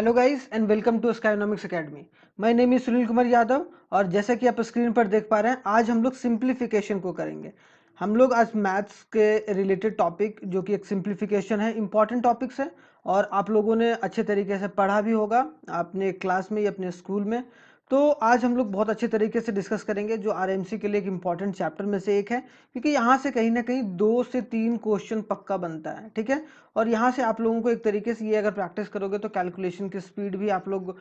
Hello guys and welcome to Skynomics academy. My name is Sunil Kumar Yadav और जैसा कि आप स्क्रीन पर देख पा रहे हैं, आज हम लोग सिंप्लीफिकेशन को करेंगे। हम लोग आज मैथ्स के रिलेटेड टॉपिक जो कि एक सिंप्लीफिकेशन है, इंपॉर्टेंट टॉपिक्स है और आप लोगों ने अच्छे तरीके से पढ़ा भी होगा अपने क्लास में या अपने स्कूल में। तो आज हम लोग बहुत अच्छे तरीके से डिस्कस करेंगे जो आरएमसी के लिए एक इंपॉर्टेंट चैप्टर में से एक है, क्योंकि यहाँ से कहीं ना कहीं 2 से 3 क्वेश्चन पक्का बनता है। ठीक है, और यहाँ से आप लोगों को एक तरीके से ये अगर प्रैक्टिस करोगे तो कैलकुलेशन की स्पीड भी आप लोग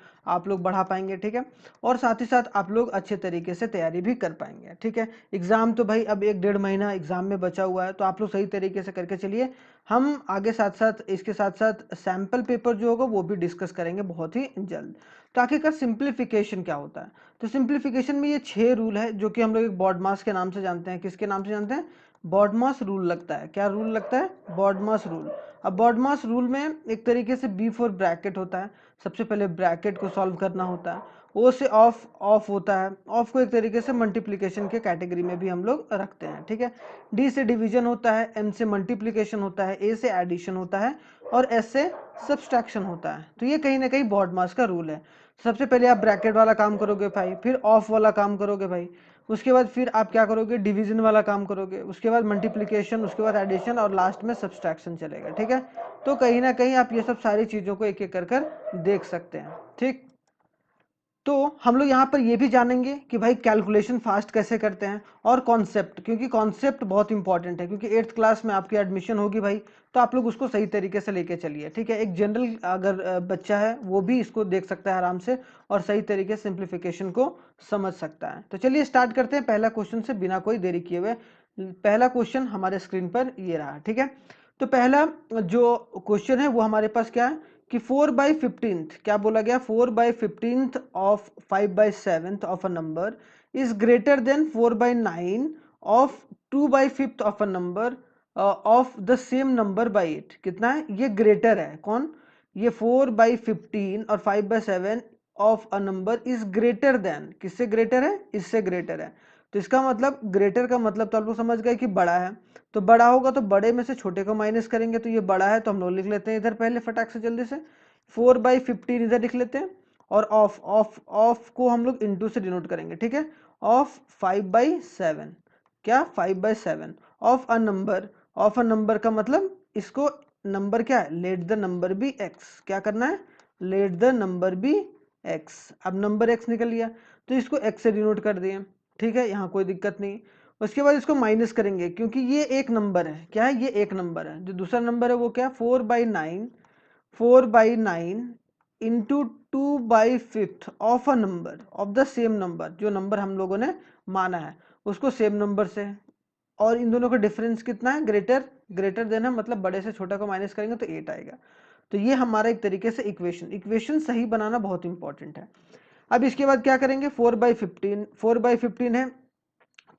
बढ़ा पाएंगे। ठीक है, और साथ ही साथ आप लोग अच्छे तरीके से तैयारी भी कर पाएंगे। ठीक है, एग्जाम तो भाई अब 1-1.5 महीना एग्जाम में बचा हुआ है, तो आप लोग सही तरीके से करके चलिए। हम आगे साथ साथ इसके साथ साथ सैम्पल पेपर जो होगा वो भी डिस्कस करेंगे बहुत ही जल्द। तो आखिरकार सिंप्लीफिकेशन क्या होता है? तो सिंप्लीफिकेशन में ये 6 रूल है जो कि हम लोग एक बॉडमास के नाम से जानते हैं। किसके नाम से जानते हैं? बॉडमास रूल लगता है। क्या रूल लगता है? BODMAS rule. अब बॉडमास रूल में एक तरीके से B4 ब्रैकेट होता है। सबसे पहले ब्रैकेट को सॉल्व करना होता है। O से ऑफ होता है। ऑफ को एक तरीके से मल्टीप्लिकेशन के कैटेगरी में भी हम लोग रखते हैं। ठीक है, D से डिवीजन होता है, M से मल्टीप्लिकेशन होता है, A से एडिशन होता है और S से सब्सट्रैक्शन होता है। तो ये कहीं ना कहीं बॉडमास का रूल है। सबसे पहले आप ब्रैकेट वाला काम करोगे भाई, फिर ऑफ वाला काम करोगे भाई, उसके बाद फिर आप क्या करोगे? डिवीजन वाला काम करोगे, उसके बाद मल्टीप्लिकेशन, उसके बाद एडिशन और लास्ट में सब्सट्रैक्शन चलेगा। ठीक है, तो कहीं ना कहीं आप ये सब सारी चीज़ों को एक एक कर देख सकते हैं। ठीक, तो हम लोग यहाँ पर ये भी जानेंगे कि भाई कैलकुलेशन फास्ट कैसे करते हैं और कॉन्सेप्ट, क्योंकि कॉन्सेप्ट बहुत इंपॉर्टेंट है, क्योंकि 8th क्लास में आपकी एडमिशन होगी भाई, तो आप लोग उसको सही तरीके से लेके चलिए। ठीक है, एक जनरल अगर बच्चा है वो भी इसको देख सकता है आराम से और सही तरीके से सिंप्लीफिकेशन को समझ सकता है। तो चलिए स्टार्ट करते हैं पहला क्वेश्चन से बिना कोई देरी किए हुए। पहला क्वेश्चन हमारे स्क्रीन पर ये रहा। ठीक है, तो पहला जो क्वेश्चन है वो हमारे पास क्या है कि 4/15 क्या बोला गया? 4/15 of 5/7 of a number is greater than 4/9 of 2/5 of a number of the same number by 8। कितना है? ये ग्रेटर है। कौन? ये 4/15 और 5/7 of a number is greater than, किससे ग्रेटर है? इससे ग्रेटर है। तो इसका मतलब, ग्रेटर का मतलब तो आप लोग समझ गए कि बड़ा है। तो बड़ा होगा तो बड़े में से छोटे को माइनस करेंगे, तो ये बड़ा है तो हम लोग लिख लेते हैं इधर पहले फटाक से जल्दी से 4/15 इधर लिख लेते हैं और ऑफ ऑफ ऑफ को हम लोग इंटू से डिनोट करेंगे। ठीक है, ऑफ 5/7, क्या? 5/7 of a number. Of a number का मतलब इसको नंबर क्या है? Let the number be x. क्या करना है? Let the number be x. अब नंबर एक्स निकल गया तो इसको एक्स से डिनोट कर दिए। ठीक है, यहाँ कोई दिक्कत नहीं। उसके बाद इसको माइनस करेंगे क्योंकि ये एक नंबर है। क्या है? ये एक नंबर है। जो दूसरा नंबर है वो क्या? 4/9 into 2/5 of a number of the same number. जो नंबर हम लोगों ने माना है उसको सेम नंबर से, और इन दोनों का डिफरेंस कितना है? ग्रेटर। ग्रेटर देन है मतलब बड़े से छोटा को माइनस करेंगे तो 8 आएगा। तो ये हमारा एक तरीके से इक्वेशन सही बनाना बहुत इंपॉर्टेंट है। अब इसके बाद क्या करेंगे? 4/15 है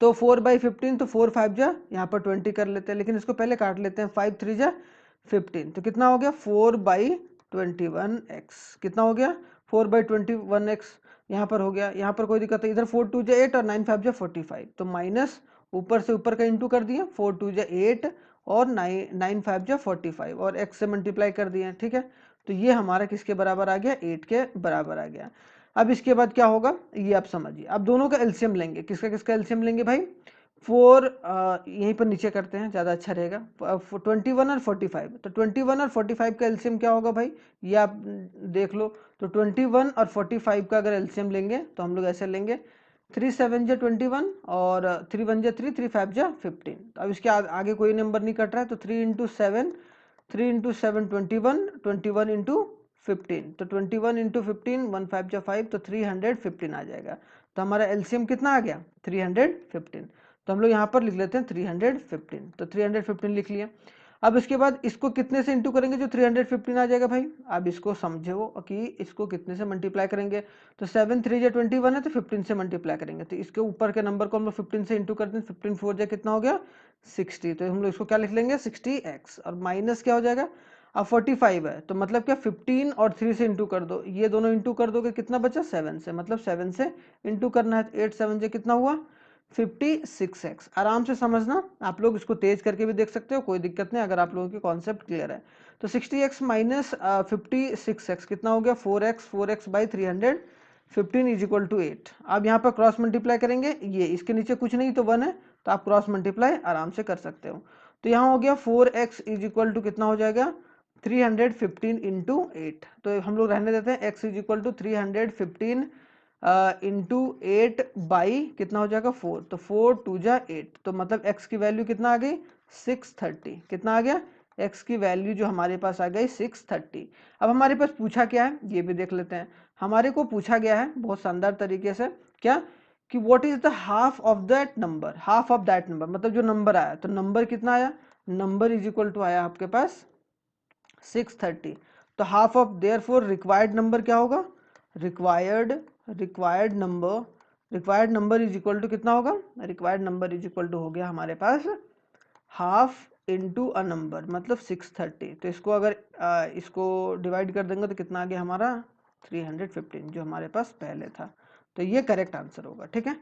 तो 4/15 तो 4 5 जा, यहाँ पर 20 कर लेते हैं, लेकिन इसको पहले काट लेते हैं। 5 3 जा 15, तो कितना हो गया? 4/21x। कितना हो गया? 4/21x यहाँ पर हो गया। यहाँ पर कोई दिक्कत है, इधर 4 2 जा 8 और 9 5 जा 45, तो माइनस ऊपर से ऊपर का इंटू कर दिए। 4 2 जा 8 और 9 5 जा 45 और x से मल्टीप्लाई कर दिए। ठीक है, तो ये हमारा किसके बराबर आ गया? 8 के बराबर आ गया। अब इसके बाद क्या होगा ये आप समझिए। अब दोनों का एलसीएम लेंगे। किसका किसका एलसीएम लेंगे भाई? 4 यहीं पर नीचे करते हैं, ज़्यादा अच्छा रहेगा। 21 और 45, तो 21 और 45 का एलसीएम क्या होगा भाई? ये आप देख लो। तो 21 और 45 का अगर एलसीएम लेंगे तो हम लोग ऐसे लेंगे, 3 7 जा 21 और 3 1 जा 3 3 5 जा 15। अब इसके आगे कोई नंबर नहीं कट रहा है, तो 3 × 7 21 21 इंटू 15, तो 21 इंटू 15 1 5 जा 5, तो 315 आ जाएगा। तो हमारा एलसीएम कितना आ गया? 315। तो हम लोग यहाँ पर लिख लेते हैं 315, तो 315 लिख लिया। अब इसके बाद इसको कितने से इंटू करेंगे जो 315 आ जाएगा भाई? अब इसको समझो कि इसको कितने से मल्टीप्लाई करेंगे। तो 7 3 जा 21 है तो 15 से मल्टीप्लाई करेंगे, तो इसके ऊपर के नंबर को हम लोग 15 से इंटू करते हैं। 15 4 जा कितना हो गया? 60, तो हम लोग इसको क्या लिख लेंगे? 60x। और माइनस क्या हो जाएगा? अब 45 है तो मतलब क्या 15 और 3 से इंटू कर दो, ये दोनों इंटू कर दोगे कितना बचा? 7 से, मतलब 7 से इंटू करना है। 8 7 से कितना हुआ? 56x। आराम से समझना, आप लोग इसको तेज करके भी देख सकते हो, कोई दिक्कत नहीं अगर आप लोगों की कॉन्सेप्ट क्लियर है। तो 60x माइनस 56x कितना हो गया 4x, 4x by 315 is equal to 8। अब यहाँ पर क्रॉस मल्टीप्लाई करेंगे, ये इसके नीचे कुछ नहीं तो 1 है, तो आप क्रॉस मल्टीप्लाई आराम से कर सकते हो। तो यहाँ हो गया 4x इज इक्वल टू कितना हो जाएगा 315 इंटू 8। तो हम लोग रहने देते हैं x is equal to 315 into 8 by कितना हो जाएगा 4। तो 4 2 जा 8, तो मतलब x की वैल्यू कितना आ गई 630। कितना आ गया x की वैल्यू जो हमारे पास आ गई 630। अब हमारे पास पूछा क्या है ये भी देख लेते हैं। हमारे को पूछा गया है बहुत शानदार तरीके से, क्या कि what is the half of that number, half of that number मतलब जो नंबर आया, तो नंबर कितना आया, नंबर इज इक्वल टू आया आपके पास 630। तो half of therefore required number क्या होगा, required number is equal to कितना होगा, required number is equal to हो गया हमारे पास हाफ इंटू अ नंबर मतलब 630। तो इसको अगर इसको डिवाइड कर देंगे तो कितना आ गया हमारा 315 जो हमारे पास पहले था। तो ये करेक्ट आंसर होगा। ठीक है,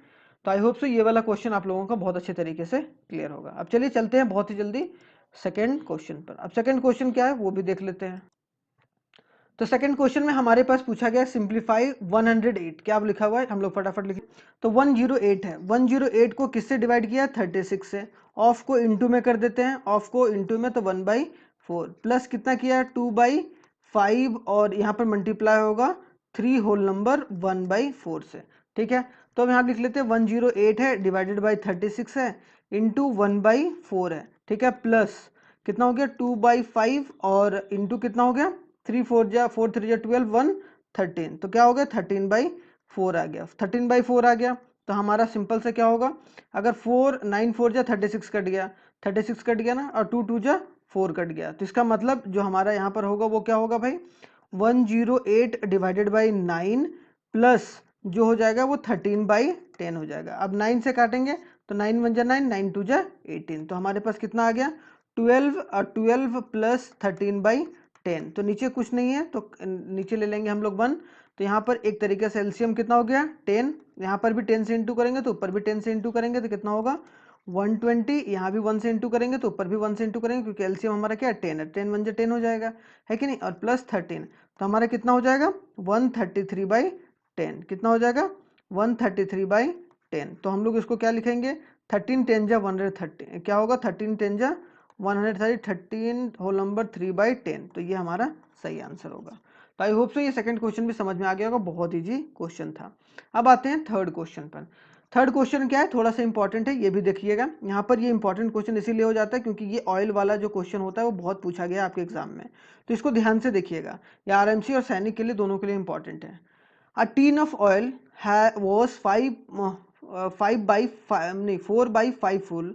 तो आई होप सो ये वाला क्वेश्चन आप लोगों का बहुत अच्छे तरीके से क्लियर होगा। अब चलिए चलते हैं बहुत ही जल्दी सेकेंड क्वेश्चन पर। अब सेकेंड क्वेश्चन क्या है वो भी देख लेते हैं। तो सेकंड क्वेश्चन में हमारे पास पूछा गया सिंप्लीफाई 108। क्या अब लिखा हुआ है, हम लोग फटाफट लिखें। तो 108 है, 108 को किससे डिवाइड किया 36 से। ऑफ को इनटू में कर देते हैं, ऑफ को इनटू में तो 1/4 प्लस कितना किया 2/5 और यहाँ पर मल्टीप्लाई होगा 3 होल नंबर 1/4 से। ठीक है, तो अब यहाँ लिख लेते हैं 108 है डिवाइडेड बाई 36 है इंटू 1/4 है। ठीक है, प्लस कितना हो गया 2/5 और इंटू कितना हो गया 3 4 जा 4 3 जा 12 1 13। तो क्या हो गया 13/4 आ गया, 13/4 आ गया। तो हमारा सिंपल से क्या होगा, अगर 4 9 4 जा 36 कट गया, 36 कट गया ना, और 2 2 जा 4 कट गया। तो इसका मतलब जो हमारा यहाँ पर होगा वो क्या होगा भाई 108 डिवाइडेड बाई 9 प्लस जो हो जाएगा वो 13/10 हो जाएगा। अब 9 से काटेंगे तो 9 1 जा 9, 9 2 जा 18। तो हमारे पास कितना आ गया 12 और 12 प्लस 13/10। तो नीचे कुछ नहीं है तो नीचे ले लेंगे हम लोग 1। तो यहाँ पर एक तरीके से एलसीएम कितना हो गया 10, यहाँ पर भी 10 से इंटू करेंगे तो ऊपर भी 10 से इंटू करेंगे तो कितना होगा 120। यहाँ भी 1 से इंटू करेंगे तो ऊपर भी 1 से इंटू करेंगे क्योंकि एलसीएम हमारा क्या है 10 है, 10 1 जा 10 हो जाएगा, है कि नहीं, और प्लस 13। तो हमारा कितना हो जाएगा 133/10। कितना हो जाएगा 133/10। तो हम लोग इसको क्या लिखेंगे 13 10 जा 130, क्या होगा 13 10 जा 130, 13 होल नंबर 3/10। तो ये हमारा सही आंसर होगा। तो आई होप सो ये सेकंड क्वेश्चन भी समझ में आ गया होगा, बहुत इजी क्वेश्चन था। अब आते हैं थर्ड क्वेश्चन पर। थर्ड क्वेश्चन क्या है, थोड़ा सा इंपॉर्टेंट है, ये भी देखिएगा। यहाँ पर ये इंपॉर्टेंट क्वेश्चन इसीलिए हो जाता है क्योंकि ये ऑयल वाला जो क्वेश्चन होता है वो बहुत पूछा गया आपके एग्जाम में। तो इसको ध्यान से देखिएगा, ये आरएमसी और सैनिक के लिए दोनों के लिए इंपॉर्टेंट है। A tin of oil was 4/5 full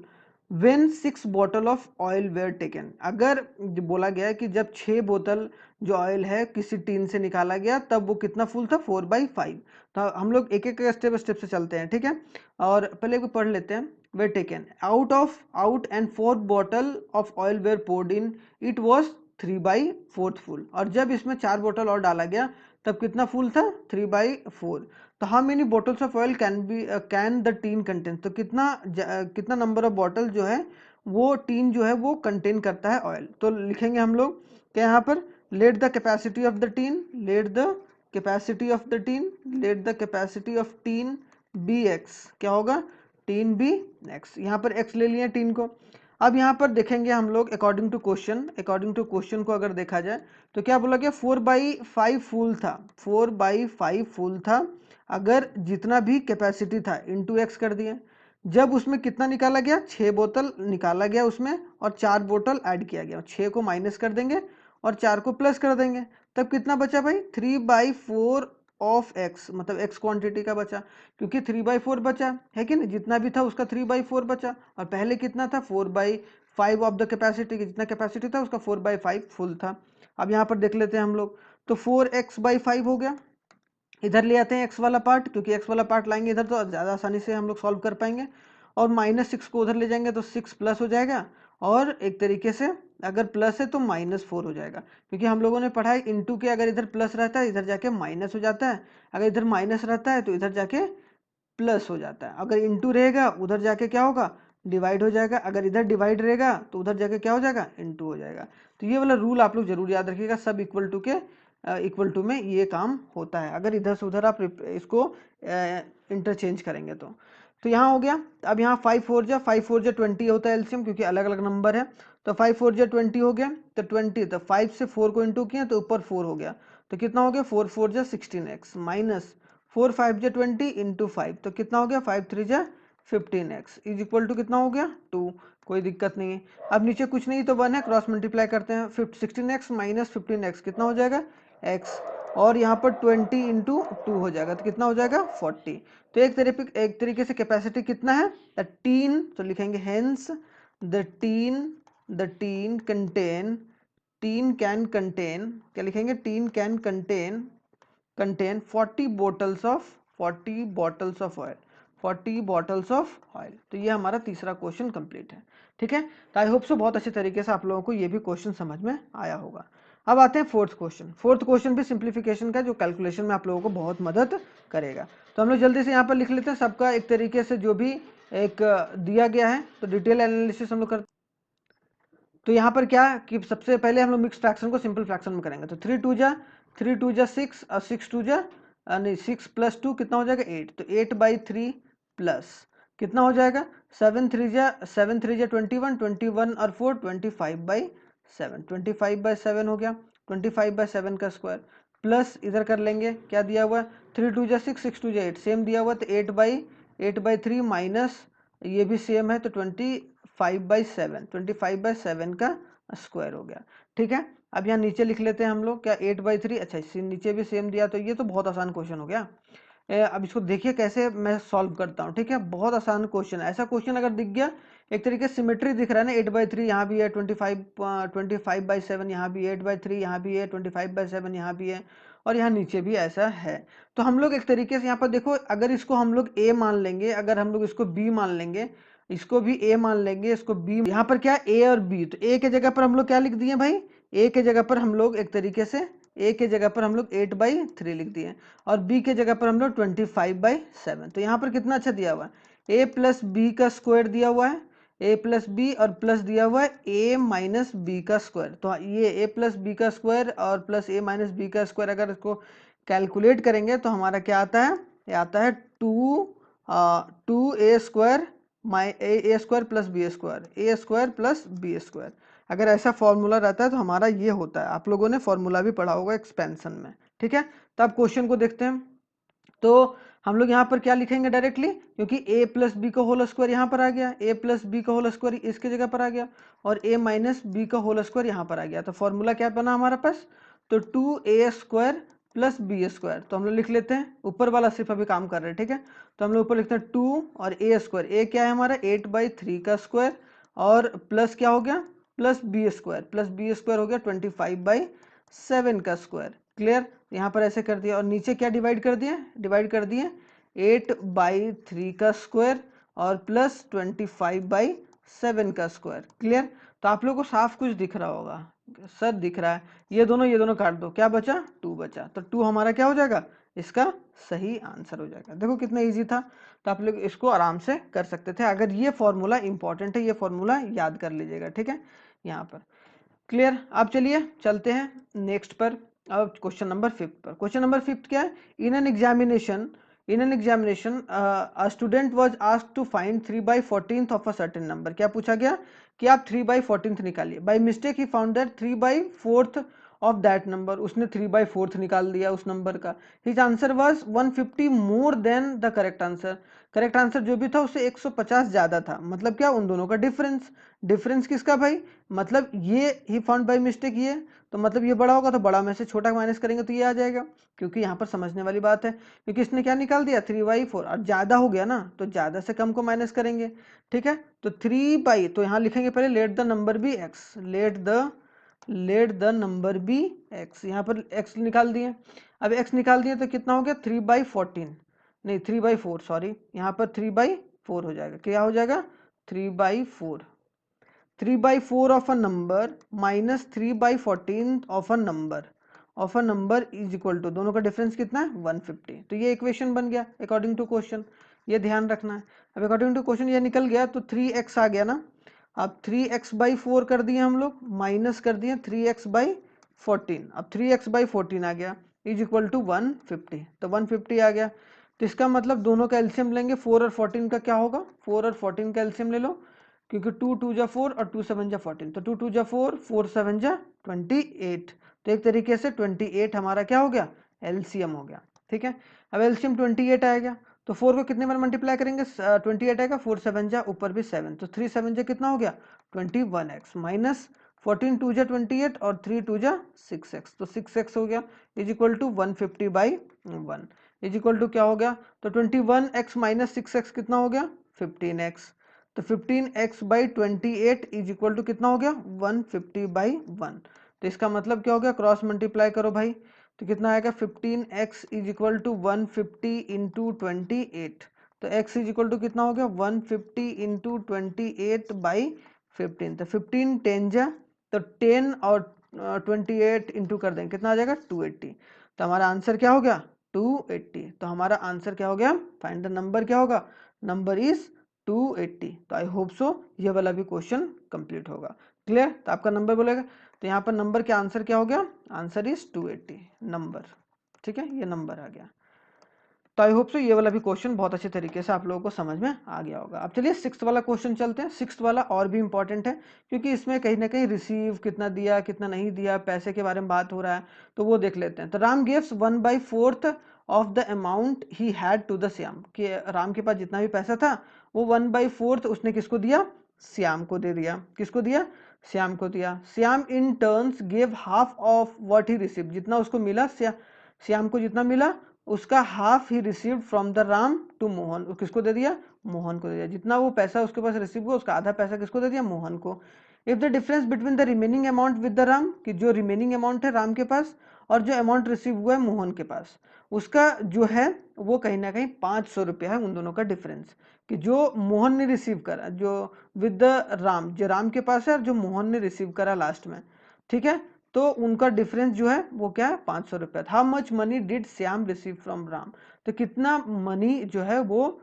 when 6 bottle of oil were taken। अगर बोला गया है कि जब 6 बोतल जो ऑयल है किसी टीन से निकाला गया तब वो कितना फुल था 4/5। तो हम लोग एक एक स्टेप से चलते हैं। ठीक है, और पहले को पढ़ लेते हैं। were taken out and 4 bottle of oil were poured in, it was 3/4 full। और जब इसमें 4 बोतल और डाला गया तब कितना फुल था 3/4। तो how many bottles of oil can the tin contain. तो कितना नंबर ऑफ बॉटल जो है वो टीन जो है वो कंटेन करता है ऑयल। तो लिखेंगे हम लोग क्या यहाँ पर let the capacity of the tin, let the capacity of the tin, let the capacity of tin be x. क्या होगा टीन बी एक्स, यहाँ पर एक्स ले लिया टीन को। अब यहाँ पर देखेंगे हम लोग अकॉर्डिंग टू क्वेश्चन को अगर देखा जाए तो क्या बोला गया 4/5 फुल था, 4/5 फुल था अगर जितना भी कैपेसिटी था इंटू एक्स कर दिए। जब उसमें कितना निकाला गया 6 बोतल निकाला गया उसमें और 4 बोतल ऐड किया गया, 6 को माइनस कर देंगे और 4 को प्लस कर देंगे, तब कितना बचा भाई 3/4 ऑफ एक्स, मतलब एक्स क्वांटिटी का बचा, क्योंकि 3/4 बचा है कि नहीं, जितना भी था उसका 3/4 बचा। और पहले कितना था 4/5 ऑफ द कैपेसिटी, जितना कैपेसिटी था उसका 4/5 फुल था। अब यहाँ पर देख लेते हैं हम लोग, तो 4x/5 हो गया। इधर ले आते हैं x वाला पार्ट, क्योंकि x वाला पार्ट लाएंगे इधर तो ज़्यादा आसानी से हम लोग सॉल्व कर पाएंगे। और -6 को उधर ले जाएंगे तो 6 प्लस हो जाएगा, और एक तरीके से अगर प्लस है तो -4 हो जाएगा, क्योंकि हम लोगों ने पढ़ा है इंटू के अगर इधर प्लस रहता है इधर जाके माइनस हो जाता है, अगर इधर माइनस रहता है तो इधर जाके प्लस हो जाता है। अगर इंटू रहेगा उधर जाके क्या होगा, डिवाइड हो जाएगा। अगर इधर डिवाइड रहेगा तो उधर जाके क्या हो जाएगा, इंटू हो जाएगा। तो ये वाला रूल आप लोग जरूर याद रखिएगा, सब इक्वल टू के इक्वल टू में ये काम होता है अगर इधर से उधर आप इसको इंटरचेंज करेंगे तो यहाँ हो गया। अब यहाँ 5 4 जा 20 होता है एलसीएम, क्योंकि अलग अलग नंबर है। तो 5 4 जा 20 हो गया, तो 20, तो 5 से 4 को इंटू किया तो ऊपर 4 हो गया, तो कितना हो गया 4 4 जा 16x माइनस 4 5 जा 20 इंटू 5, तो कितना हो गया 5 3 जा 15x इज इक्वल टू कितना हो गया 2। कोई दिक्कत नहीं है। अब नीचे कुछ नहीं तो 1 है, क्रॉस मल्टीप्लाई करते हैं। 16x माइनस 15x कितना हो जाएगा x, और यहाँ पर 20 इंटू 2 हो जाएगा, तो कितना हो जाएगा 40। तो एक तरीके से कैपेसिटी कितना है, द टीन, तो लिखेंगे hence the tin can contain, क्या लिखेंगे, tin can contain 40 bottles of oil 40 bottles of oil. तो ये हमारा तीसरा क्वेश्चन कंप्लीट है। ठीक है, तो आई होप सो बहुत अच्छे तरीके से आप लोगों को ये भी क्वेश्चन समझ में आया होगा। अब आते हैं फोर्थ क्वेश्चन भी सिंप्लीफिकेशन का, जो कैलकुलेशन में आप लोगों को बहुत मदद करेगा। तो हम लोग जल्दी से यहाँ पर लिख लेते हैं सबका एक तरीके से जो भी एक दिया गया है, तो डिटेल एनालिसिस हम लोग करते। तो यहाँ पर क्या कि सबसे पहले हम लोग मिक्स फ्रैक्शन को सिंपल फ्रैक्शन में करेंगे। तो 3 2 जा 6 और 6 2 जा नहीं 6 प्लस 2 कितना हो जाएगा 8, तो 8/3 प्लस कितना हो जाएगा 7 3 जा 21 21 और 4 25/7 25/7 हो गया। 25/7 का स्क्वायर प्लस इधर कर लेंगे, क्या दिया हुआ है 3 2 जा 6 6 2 जा 8 सेम दिया हुआ, तो 8/3 माइनस ये भी सेम है, तो 25/7 का स्क्वायर हो गया। ठीक है, अब यहाँ नीचे लिख लेते हैं हम लोग क्या 8/3, अच्छा इसी नीचे भी सेम दिया, तो ये तो बहुत आसान क्वेश्चन हो गया। अब इसको देखिए कैसे मैं सॉल्व करता हूँ। ठीक है, बहुत आसान क्वेश्चन है। ऐसा क्वेश्चन अगर दिख गया, एक तरीके से सिमेट्री दिख रहा है ना, 8/3 यहाँ भी है, 25/7 यहाँ भी है, 8/3 यहाँ भी है, 25/7 यहाँ भी है, और यहाँ नीचे भी ऐसा है। तो हम लोग एक तरीके से यहाँ पर देखो, अगर इसको हम लोग a मान लेंगे, अगर हम लोग इसको b मान लेंगे, इसको भी a मान लेंगे, इसको b, यहाँ पर क्या a और b, तो a के जगह पर हम लोग क्या लिख दिए भाई, a के जगह पर हम लोग एक तरीके से a के जगह पर हम लोग 8/3 लिख दिए, और b के जगह पर हम लोग 25/7। तो यहाँ पर कितना अच्छा दिया हुआ है, a प्लस b का स्क्वायर दिया हुआ है, a प्लस बी और प्लस दिया हुआ है a माइनस बी का स्क्वायर। तो ये a प्लस बी का स्क्वायर और प्लस a माइनस बी का स्क्वायर अगर इसको कैलकुलेट करेंगे तो हमारा क्या आता है, ये आता है 2a स्क्वायर ए स्क्वायर प्लस बी स्क्वायर, ए स्क्वायर प्लस बी स्क्वायर। अगर ऐसा फॉर्मूला रहता है तो हमारा ये होता है। आप लोगों ने फॉर्मूला भी पढ़ा होगा एक्सपेंशन में। ठीक है, तो अब क्वेश्चन को देखते हैं। तो हम लोग यहाँ पर क्या लिखेंगे डायरेक्टली, क्योंकि a प्लस बी का होल स्क्वायर यहाँ पर आ गया, a प्लस बी का होल स्क्वायर इसके जगह पर आ गया, और a माइनस बी का होल स्क्वायर यहाँ पर आ गया। तो फॉर्मूला क्या बना हमारे पास, तो 2a square plus B square. तो हम लोग लिख लेते हैं, ऊपर वाला सिर्फ अभी काम कर रहे हैं। ठीक है, तो हम लोग ऊपर लिखते हैं 2 और a स्क्वायर, a क्या है हमारा 8/3 का स्क्वायर, और प्लस क्या हो गया प्लस बी स्क्वायर हो गया 25/7 का स्क्वायर। क्लियर, यहाँ पर ऐसे कर दिया, और नीचे क्या डिवाइड कर दिए 8/3 का स्क्वायर और प्लस 25/7 का स्क्वायर। क्लियर, तो आप लोगों को साफ कुछ दिख रहा होगा, सर दिख रहा है, ये दोनों काट दो, क्या बचा 2 बचा, तो 2 हमारा क्या हो जाएगा, इसका सही आंसर हो जाएगा। देखो कितना इजी था, तो आप लोग इसको आराम से कर सकते थे। अगर ये फॉर्मूला इंपॉर्टेंट है, ये फॉर्मूला याद कर लीजिएगा। ठीक है, यहाँ पर क्लियर। अब चलिए चलते हैं नेक्स्ट पर। अब क्वेश्चन नंबर 5 पर। क्वेश्चन नंबर 5 क्या है, in an examination a student was asked to find 3/14 of a certain number. क्या पूछा गया कि आप 3/14 निकालिए। By mistake he found that 3/4 of that number, उसने 3/4 निकाल दिया उस नंबर का। His answer was 150 more than the correct answer. Correct answer जो भी था उससे 150 ज्यादा था। मतलब क्या, उन दोनों का डिफरेंस किसका भाई, मतलब ये ही फाउंड बाय मिस्टेक, ये तो मतलब ये बड़ा होगा, तो बड़ा में से छोटा माइनस करेंगे तो ये आ जाएगा। क्योंकि यहाँ पर समझने वाली बात है, क्योंकि इसने क्या निकाल दिया 3/4, और ज्यादा हो गया ना तो ज्यादा से कम को माइनस करेंगे। ठीक है, तो 3 तो यहाँ लिखेंगे पहले let the number be x, let the number be x, यहाँ पर x निकाल दिए। अब x निकाल दिए तो कितना हो गया 3/14, नहीं 3/4 सॉरी, यहाँ पर 3/4 हो जाएगा। क्या हो जाएगा 3/4 of a number minus 3/14 of a number is equal to, दोनों का डिफरेंस कितना है 150। तो ये इक्वेशन बन गया अकॉर्डिंग टू क्वेश्चन। ये ध्यान रखना है। अब अकॉर्डिंग टू क्वेश्चन ये निकल गया, तो 3x आ गया ना। अब 3x/4 कर दिए हम लोग, माइनस कर दिए 3x/14। अब 3x/14 आ गया इज इक्वल टू 150, तो 150 आ गया। तो इसका मतलब दोनों का एलसीएम लेंगे, 4 और 14 का क्या होगा, 4 और 14 का एलसीएम ले लो, क्योंकि 2 2 जा 4 और 2 7 जा 14, तो 2 2 जा 4, 4 7 जा 28। तो एक तरीके से 28 हमारा क्या हो गया, एलसीएम हो गया। ठीक है, अब एलसीएम 28 आएगा, तो 4 को कितने बार मल्टीप्लाई करेंगे, 28 आएगा, 4 7 जा ऊपर भी 7, तो 3 7 जा कितना हो गया 21x, माइनस 14 2 जा 28 और 3 2 जा 6x, तो 6x हो गया is equal to 150/1 is equal to क्या हो गया, तो 21x माइनस 6x कितना हो गया 15x, तो 15x/28 इज इक्वल टू कितना हो गया 150/1। तो इसका मतलब क्या हो गया, क्रॉस मल्टीप्लाई करो भाई, तो कितना आएगा 15x is equal to 150 into 28, तो x इज इक्वल टू कितना हो गया 150 इंटू 28/15, तो 15 10 जा, तो 10 और 28 इंटू कर देंगे, कितना आ जाएगा 280। तो हमारा आंसर क्या हो गया 280। तो हमारा आंसर क्या हो गया, फाइंड द नंबर क्या होगा, नंबर इज 280। तो आई होप सो ये वाला भी क्वेश्चन कंप्लीट होगा। क्लियर, तो आपका नंबर बोलेगा, तो यहाँ पर नंबर के आंसर क्या हो गया, आंसर इज 280 नंबर। ठीक है, ये नंबर आ गया। तो आई होप सो ये वाला भी क्वेश्चन बहुत अच्छे तरीके से आप लोगों को समझ में आ गया होगा। अब चलिए सिक्स्थ वाला क्वेश्चन चलते हैं। सिक्स्थ वाला और भी इंपॉर्टेंट है, क्योंकि इसमें कहीं ना कहीं रिसीव कितना दिया कितना नहीं दिया, पैसे के बारे में बात हो रहा है, तो वो देख लेते हैं। तो Ram gives 1/4 of the amount he had to the Shyam, कि राम के पास जितना भी पैसा था वो 1/4 उसने किसको दिया, श्याम को दे दिया। किसको दिया, श्याम को दिया। Shyam in turns give half of what he receive, जितना उसको मिला, श्याम को जितना मिला उसका half he received from the Ram to Mohan, किसको दे दिया, मोहन को दे दिया। जितना वो पैसा उसके पास रिसीव हुआ उसका आधा पैसा किसको दे दिया, मोहन को। If the difference between the remaining amount with the Ram, कि जो रिमेनिंग अमाउंट है राम के पास और जो अमाउंट रिसीव हुआ है मोहन के पास, उसका जो है वो कहीं ना कहीं 500 रुपया है, उन दोनों का डिफरेंस, कि जो मोहन ने रिसीव करा, जो विद द राम, जो राम के पास है और जो मोहन ने रिसीव करा लास्ट में। ठीक है, तो उनका डिफरेंस जो है वो क्या है, 500 रुपया। How much money did Shyam receive from Ram, तो कितना मनी जो है वो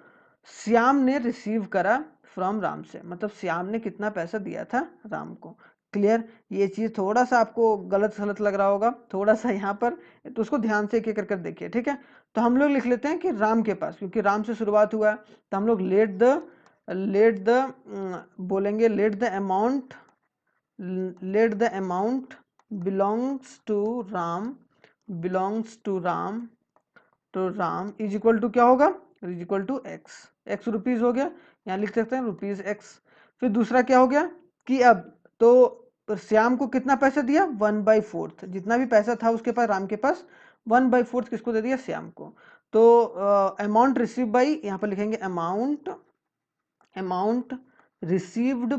श्याम ने रिसीव करा फ्रॉम राम से, मतलब श्याम ने कितना पैसा दिया था राम को। क्लियर, ये चीज थोड़ा सा आपको गलत गलत लग रहा होगा थोड़ा सा यहाँ पर, तो उसको ध्यान से एक एक कर देखिए। ठीक है, तो हम लोग लिख लेते हैं कि राम के पास, क्योंकि राम से शुरुआत हुआ है, तो हम लोग लेट द बोलेंगे let the amount belongs to Ram is equal to क्या होगा, is equal to x rupees हो गया, यहाँ लिख सकते हैं रुपीज एक्स। फिर दूसरा क्या हो गया कि अब तो श्याम को कितना पैसा दिया 1/4, जितना भी पैसा था उसके पास राम के पास 1/4 किसको दे दिया, श्याम को। तो अमाउंट रिसीव बाई, यहाँ पर लिखेंगे अमाउंट रिसीव्ड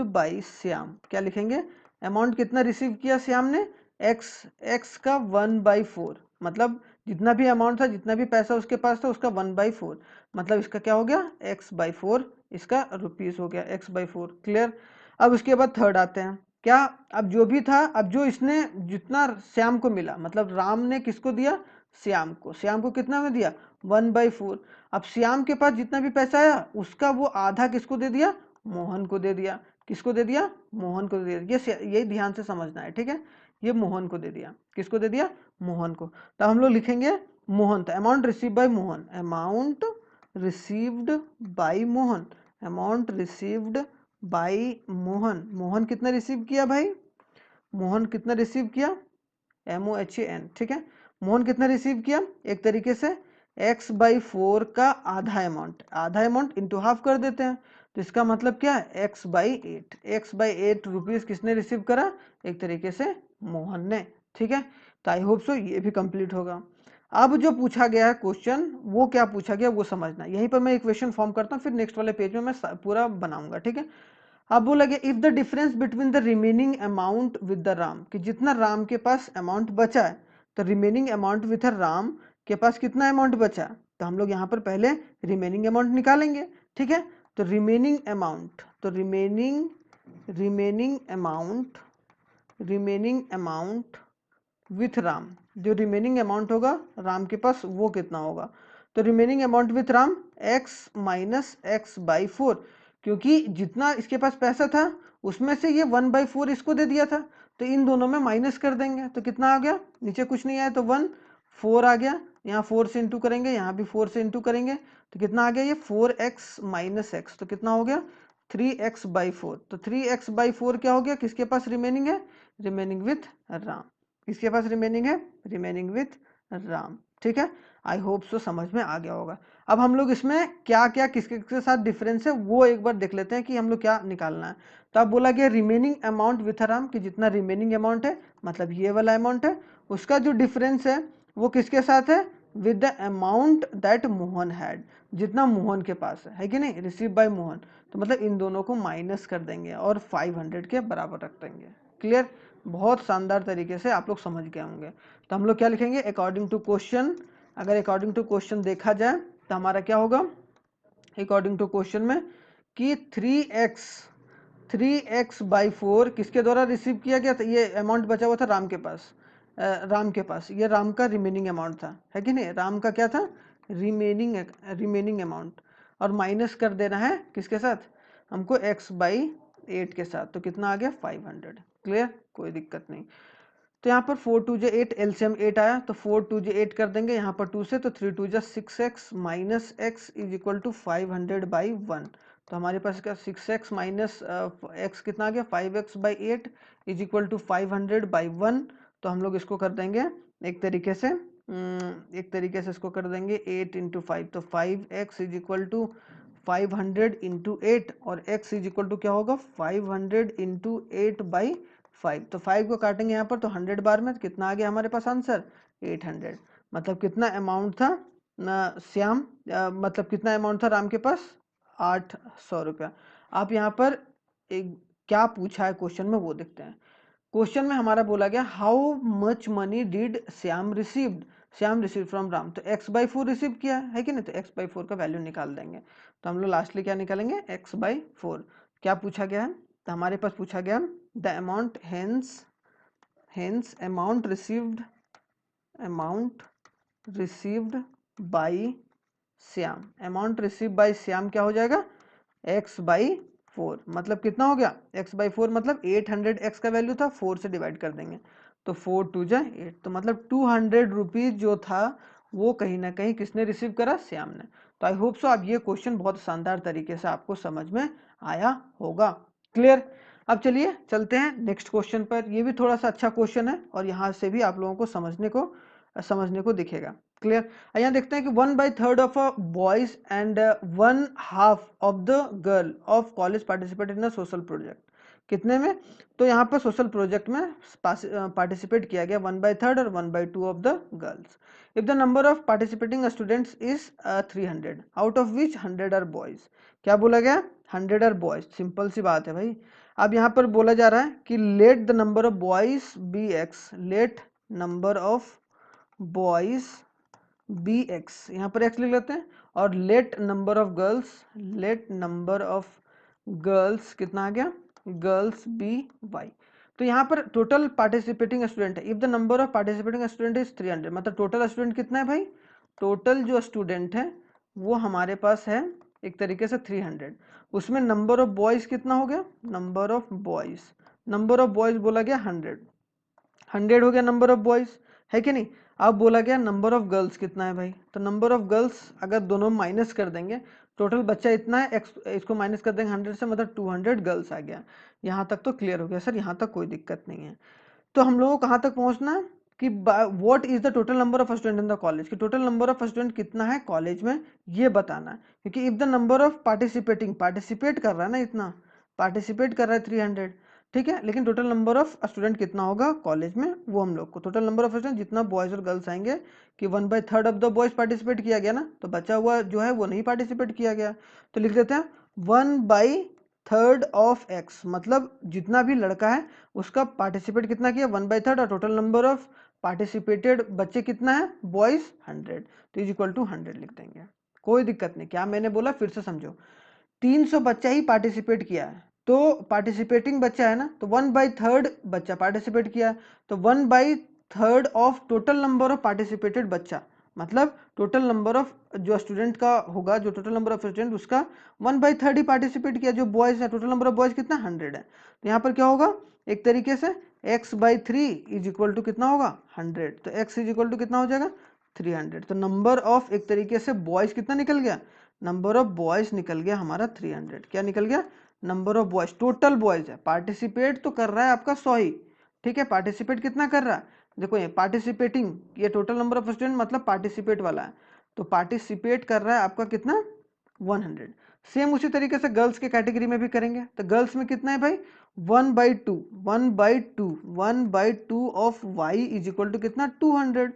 बाई श्याम, क्या लिखेंगे, अमाउंट कितना रिसीव किया श्याम ने, एक्स का 1/4, मतलब जितना भी अमाउंट था, जितना भी पैसा उसके पास था उसका 1/4, मतलब इसका क्या हो गया x/4, इसका रुपीस हो गया x/4। क्लियर, अब उसके बाद थर्ड आते हैं, क्या, अब जो भी था, अब जो इसने जितना श्याम को मिला, मतलब राम ने किसको दिया, श्याम को कितना में दिया 1/4। अब श्याम के पास जितना भी पैसा आया उसका वो आधा किसको दे दिया, मोहन को दे दिया। किसको दे दिया, मोहन को दे दिया। ये ध्यान से समझना है। ठीक है, ये मोहन को दे दिया, किसको दे दिया, मोहन को। तो हम लोग लिखेंगे मोहन, तो amount receive by Mohan, amount received by Mohan, amount received by Mohan. Mohan कितना रिसीव किया भाई, मोहन कितना रिसीव किया, MOHAN। ठीक है, मोहन कितना रिसीव किया, एक तरीके से x/4 का आधा अमाउंट इंटू हाफ कर देते हैं, तो इसका मतलब क्या है x/8 रुपीज किसने रिसीव करा, एक तरीके से मोहन ने। ठीक है, तो आई होप सो ये भी कंप्लीट होगा। अब जो पूछा गया है क्वेश्चन, वो क्या पूछा गया वो समझना, यहीं पर मैं इक्वेशन फॉर्म करता हूँ, फिर नेक्स्ट वाले पेज में मैं पूरा बनाऊंगा। ठीक है, अब बोला गया if the difference between the remaining amount with the Ram, कि जितना राम के पास अमाउंट बचा है, तो रिमेनिंग अमाउंट विद राम के पास कितना अमाउंट बचा, तो हम लोग यहाँ पर पहले रिमेनिंग अमाउंट निकालेंगे। ठीक है, तो रिमेनिंग अमाउंट विथ राम, जो रिमेनिंग अमाउंट होगा राम के पास वो कितना होगा, तो remaining amount with Ram x minus x by 4, क्योंकि जितना इसके पास पैसा था उसमें से ये 1/4 इसको दे दिया था, तो इन दोनों में माइनस कर देंगे तो कितना आ गया, नीचे कुछ नहीं आया तो 1 4 आ गया, यहाँ 4 से इंटू करेंगे, यहाँ भी 4 से इंटू करेंगे तो कितना आ गया ये 4x माइनस एक्स, तो कितना हो गया 3x/4। तो 3x/4 क्या हो गया, किसके पास रिमेनिंग है, रिमेनिंग विथ राम, किसके पास रिमेनिंग है, रिमेनिंग विथ राम। ठीक है, आई होप सो समझ में आ गया होगा। अब हम लोग इसमें क्या क्या किसके साथ डिफरेंस है वो एक बार देख लेते हैं कि हम लोग क्या निकालना है। तो अब बोला गया रिमेनिंग अमाउंट विथ राम, कि जितना रिमेनिंग अमाउंट है मतलब ये वाला अमाउंट है, उसका जो डिफरेंस है वो किसके साथ है, with the amount that Mohan had, जितना मोहन के पास है कि नहीं, रिसीव बाय मोहन। तो मतलब इन दोनों को माइनस कर देंगे और 500 के बराबर रख देंगे। क्लियर, बहुत शानदार तरीके से आप लोग समझ गए होंगे। तो हम लोग क्या लिखेंगे, अकॉर्डिंग टू क्वेश्चन, अगर अकॉर्डिंग टू क्वेश्चन देखा जाए तो हमारा क्या होगा, अकॉर्डिंग टू क्वेश्चन में कि 3x/4 किसके द्वारा रिसीव किया गया था, ये अमाउंट बचा हुआ था राम के पास, राम के पास, ये राम का रिमेनिंग अमाउंट था, है कि नहीं, राम का क्या था, रिमेनिंग अमाउंट, और माइनस कर देना है किसके साथ, हमको x/8 के साथ, तो कितना आ गया 500। क्लियर, कोई दिक्कत नहीं। तो यहाँ पर 4 2 8, एलसीएम 8 आया तो 4 2 8 कर देंगे, यहाँ पर 2 से तो 3 2 6x minus x is equal to 500/1। तो हमारे पास क्या 6x माइनस एक्स कितना आ गया 5x/8 इज इक्वल टू 500/1। तो हम लोग इसको कर देंगे एक तरीके से इसको कर देंगे 8 × 5, तो 5x इज इक्वल टू 500 × 8 और x इज इक्वल टू क्या होगा 500 × 8/5। तो 5 को काटेंगे यहाँ पर तो 100 बार में, तो कितना आ गया हमारे पास आंसर 800। मतलब कितना अमाउंट था श्याम, मतलब कितना अमाउंट था राम के पास 800 रुपया। आप यहाँ पर एक क्या पूछा है क्वेश्चन में वो देखते हैं। क्वेश्चन में हमारा बोला गया how much money did Shyam received, Shyam receive from Ram, तो x/4 रिसीव किया है कि नहीं, तो x/4 का वैल्यू निकाल देंगे। तो हम लोग लास्टली क्या निकालेंगे x/4। क्या पूछा गया है, तो हमारे पास पूछा गया the amount hence amount received by Shyam, amount receive by Shyam क्या हो जाएगा x/4, मतलब कितना हो गया x/4, मतलब 800x का वैल्यू था 4 से डिवाइड कर देंगे तो 4 2 8, तो मतलब 200 रुपीज जो था वो कहीं ना कहीं किसने रिसीव करा, श्याम ने। तो आई होप सो अब ये क्वेश्चन बहुत शानदार तरीके से आपको समझ में आया होगा। क्लियर, अब चलिए चलते हैं नेक्स्ट क्वेश्चन पर। ये भी थोड़ा सा अच्छा क्वेश्चन है और यहाँ से भी आप लोगों को समझने को दिखेगा। क्लियर, यहाँ देखते हैं कि 1/3 of a boys and 1/2 of the girl of college participate in a social project, कितने में, तो यहाँ पर सोशल प्रोजेक्ट में पार्टिसिपेट किया गया 1/3 और 1/2 of the girls. If the number of participating students is 300 out of which 100 are boys, क्या बोला गया 100 आर बॉयज, सिंपल सी बात है भाई। अब यहाँ पर बोला जा रहा है कि let the number of boys be x, let number of boys be x, यहाँ पर एक्स लिख लेते हैं, और लेट नंबर ऑफ गर्ल्स कितना आ गया गर्ल्स बी वाई। तो यहाँ पर टोटल पार्टिसिपेटिंग स्टूडेंट है, if the number of participating student is 300, मतलब टोटल स्टूडेंट कितना है भाई, टोटल जो स्टूडेंट है वो हमारे पास है एक तरीके से 300, उसमें नंबर ऑफ बॉयज कितना हो गया, नंबर ऑफ बॉयज बोला गया 100 हो गया नंबर ऑफ बॉयज, है कि नहीं। अब बोला गया नंबर ऑफ गर्ल्स कितना है भाई, तो नंबर ऑफ गर्ल्स अगर दोनों माइनस कर देंगे, टोटल बच्चा इतना है, इसको माइनस कर देंगे 100 से, मतलब 200 गर्ल्स आ गया। यहाँ तक तो क्लियर हो गया सर, यहाँ तक कोई दिक्कत नहीं है। तो हम लोगों को कहाँ तक पहुँचना है कि what is the total number of student in the college, कि टोटल नंबर ऑफ स्टूडेंट कितना है कॉलेज में ये बताना है, क्योंकि if the number of participate कर रहा है ना, इतना पार्टिसिपेट कर रहा है 300, ठीक है, लेकिन टोटल नंबर ऑफ स्टूडेंट कितना होगा कॉलेज में, वो हम लोग को टोटल नंबर ऑफ स्टूडेंट जितना बॉयज और गर्ल्स आएंगे, कि 1/3 ऑफ द बॉयज पार्टिसिपेट किया गया ना, तो बचा हुआ जो है वो नहीं पार्टिसिपेट किया गया, तो लिख देते हैं 1/3 ऑफ एक्स, मतलब जितना भी लड़का है उसका पार्टिसिपेट कितना किया 1/3, और टोटल नंबर ऑफ पार्टिसिपेटेड बच्चे कितना है बॉयज 100, तो इज इक्वल टू 100 लिख देंगे, कोई दिक्कत नहीं। क्या मैंने बोला फिर से समझो, 300 बच्चा ही पार्टिसिपेट किया है, तो पार्टिसिपेटिंग बच्चा है ना, तो 1/3 बच्चा पार्टिसिपेट किया, तो 1/3 of total number of participated बच्चा, मतलब टोटल नंबर ऑफ जो स्टूडेंट का होगा, जो टोटल नंबर ऑफ स्टूडेंट उसका 1/3 ही पार्टिसिपेट किया। जो बॉयज है, टोटल नंबर ऑफ बॉयज कितना 100 है, तो यहाँ पर क्या होगा एक तरीके से x/3 इज इक्वल टू कितना होगा 100, तो x इज इक्वल टू कितना हो जाएगा 300। तो नंबर ऑफ एक तरीके से बॉयज कितना निकल गया, नंबर ऑफ बॉयज निकल गया हमारा 300। क्या निकल गया, number of boys, total boys है, पार्टिसिपेट तो कर रहा है आपका 100 ही, ठीक है, पार्टिसिपेट कितना कर रहा है, देखो ये पार्टिसिपेटिंग, ये टोटल नंबर ऑफ स्टूडेंट मतलब पार्टिसिपेट वाला है, तो पार्टिसिपेट कर रहा है आपका कितना 100। सेम उसी तरीके से गर्ल्स के कैटेगरी में भी करेंगे, तो गर्ल्स में कितना है भाई 1/2, 1/2 of y is equal to कितना 200,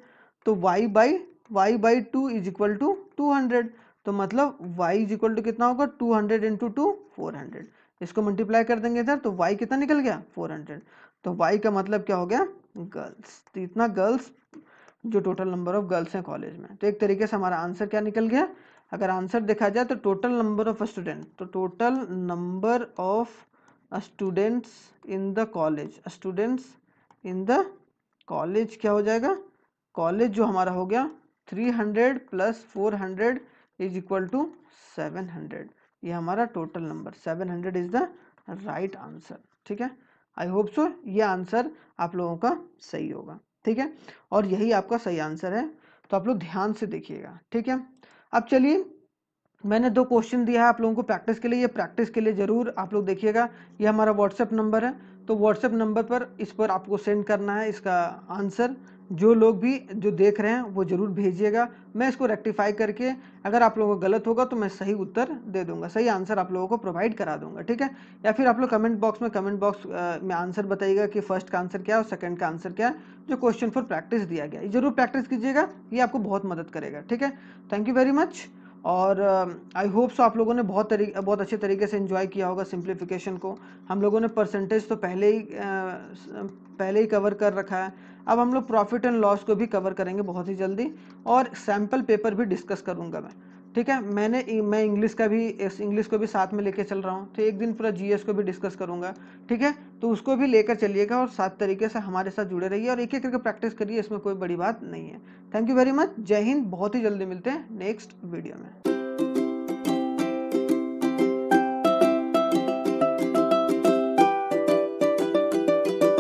तो y/2 इज इक्वल टू 200, तो मतलब y इज इक्वल टू कितना होगा 200 इंटू 2 400, इसको मल्टीप्लाई कर देंगे इधर, तो y कितना निकल गया 400, तो y का मतलब क्या हो गया गर्ल्स। तो इतना गर्ल्स जो टोटल नंबर ऑफ गर्ल्स हैं कॉलेज में। तो एक तरीके से हमारा आंसर क्या निकल गया, अगर आंसर देखा जाए तो टोटल नंबर ऑफ स्टूडेंट, तो total number of students in the college, students in the college क्या हो जाएगा, कॉलेज जो हमारा हो गया 300 प्लस 400 इज इक्वल टू 700, ये हमारा total number 700 is the right answer. ठीक है, आई होप सो ये आंसर आप लोगों का सही होगा। ठीक है, और यही आपका सही आंसर है, तो आप लोग ध्यान से देखिएगा। ठीक है, अब चलिए मैंने 2 क्वेश्चन दिया है आप लोगों को प्रैक्टिस के लिए, ये प्रैक्टिस के लिए जरूर आप लोग देखिएगा। ये हमारा व्हाट्सएप नंबर है, तो व्हाट्सएप नंबर पर इस पर आपको सेंड करना है इसका आंसर। जो लोग भी जो देख रहे हैं वो जरूर भेजिएगा, मैं इसको रेक्टिफाई करके अगर आप लोगों को गलत होगा तो मैं सही उत्तर दे दूंगा, सही आंसर आप लोगों को प्रोवाइड करा दूंगा। ठीक है, या फिर आप लोग कमेंट बॉक्स में आंसर बताइएगा कि फर्स्ट का आंसर क्या है और सेकंड का आंसर क्या है, जो क्वेश्चन फॉर प्रैक्टिस दिया गया है। जरूर प्रैक्टिस कीजिएगा, ये आपको बहुत मदद करेगा। ठीक है, थैंक यू वेरी मच, और आई होप सो आप लोगों ने बहुत अच्छे तरीके से एंजॉय किया होगा सिंप्लीफिकेशन को। हम लोगों ने परसेंटेज तो पहले ही कवर कर रखा है, अब हम लोग प्रॉफिट एंड लॉस को भी कवर करेंगे बहुत ही जल्दी, और सैम्पल पेपर भी डिस्कस करूंगा मैं। ठीक है, मैं इंग्लिश को भी साथ में लेके चल रहा हूँ, तो एक दिन पूरा जीएस को भी डिस्कस करूंगा। ठीक है, तो उसको भी लेकर चलिएगा और साथ तरीके से हमारे साथ जुड़े रहिए और एक एक करके प्रैक्टिस करिए, इसमें कोई बड़ी बात नहीं है। थैंक यू वेरी मच, जय हिंद, बहुत ही जल्दी मिलते हैं नेक्स्ट वीडियो में।